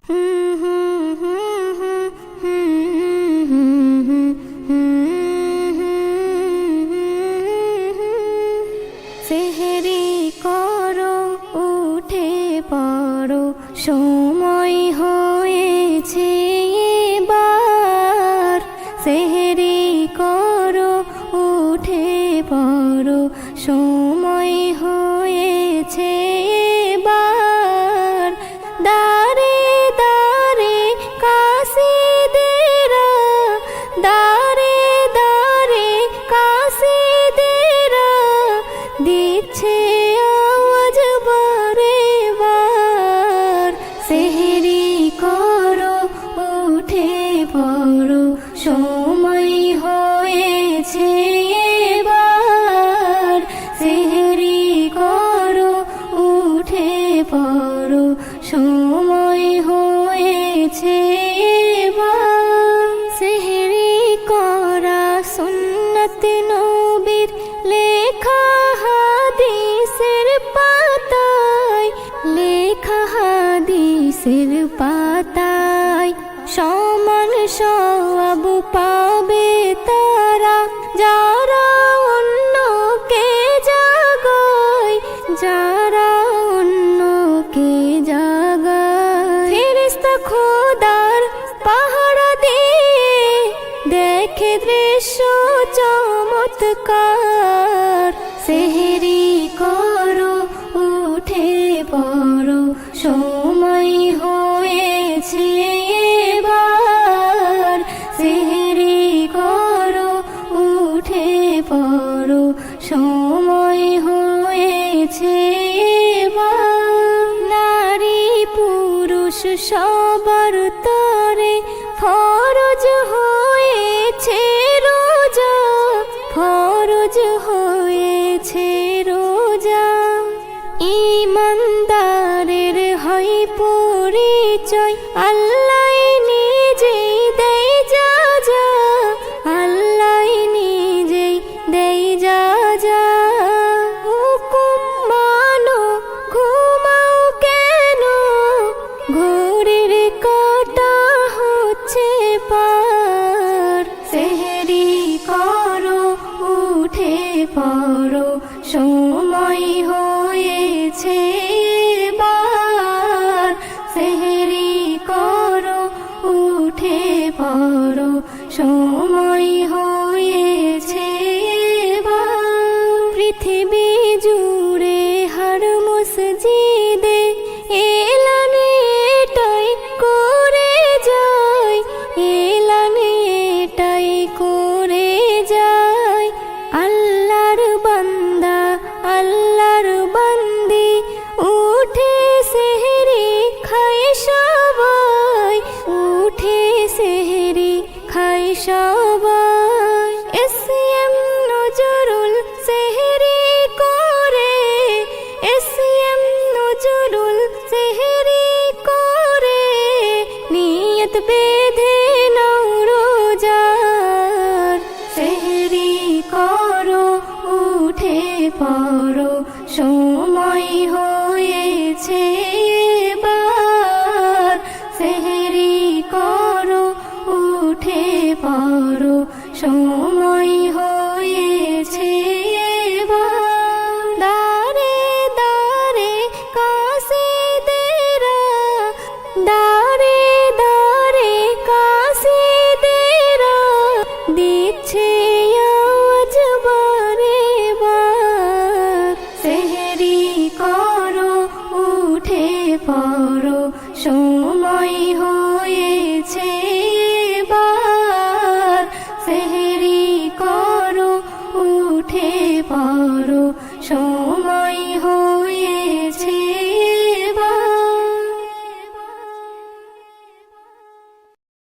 সেহরি করো উঠে পড়ো সময় হয়েছে এবার। সেহরি করো উঠে পড়ো সময় হয়েছে এবার। দাঁড়ে দাঁড়ে কাসিদেরা, দাঁড়ে দাঁড়ে কাসিদেরা দিচ্ছে আওয়াজ বারে বার। সেহরি করো উঠে পড়ো সময় হয়েছে এবার। সেহরি করো উঠে পড়ো সময় হয়েছে এবার। সেহরি করা সুন্নত নবীর লেখা হাদিসের পাতায়, লেখা হাদিসের পাতায় সমান সওয়াব পাবে তারা যারা অন্যকে জাগায়, যারা অন্যকে জাগায়। ফেরেশতা খোদার পাহারা দিয়ে দেখে দৃশ্য চমৎকার। সেহরি করো উঠে পড়ো সময় হয়েছে এবার। সেহরি করো উঠে পড়ো সময় হয়েছে এবার। নারী পুরুষ সবার তরে ফরজ হয়েছে রোজা, ফরজ হয়েছে রোজা। ঈমানদারের হয় পরিচয় আল্লাহ নিজেই দেয় যা যা, আল্লাহ নিজেই দেয় যা যা। হুকুম মানো ঘুমাও কেন, ঘড়ির কাঁটা হচ্ছে পার। সেহরি করো উঠে পড়ো সময় হয়েছে এবার। সেহরি করো উঠে পড়ো সময় হয়েছে এবার। পৃথিবী জুড়ে হর মসজিদে এলান এটাই করে যায়, এলান এটাই করে যায়। আল্লাহর বান্দা আল্লাহর বান্দি উঠে সেহরি খায় সবাই, উঠে সেহরি খায় সবাই। এসএম নজরুল সেহরি করে, এসএম নজরুল সেহরি করে নিয়ত বেঁধে নাও রোজার। সেহরি করো উঠে পড়ো সময় হয়েছে এবার। সেহরি করো উঠে পড়ো সময় হয়েছে এবার। দাঁড়ে দাঁড়ে কাসিদেরা, দাঁড়ে দাঁড়ে কাসিদেরা দিচ্ছে আওয়াজ বারে বার। সেহরি করো উঠে পড়ো সময় হয়েছে এবার। সেহরি করো উঠে পড়ো সময়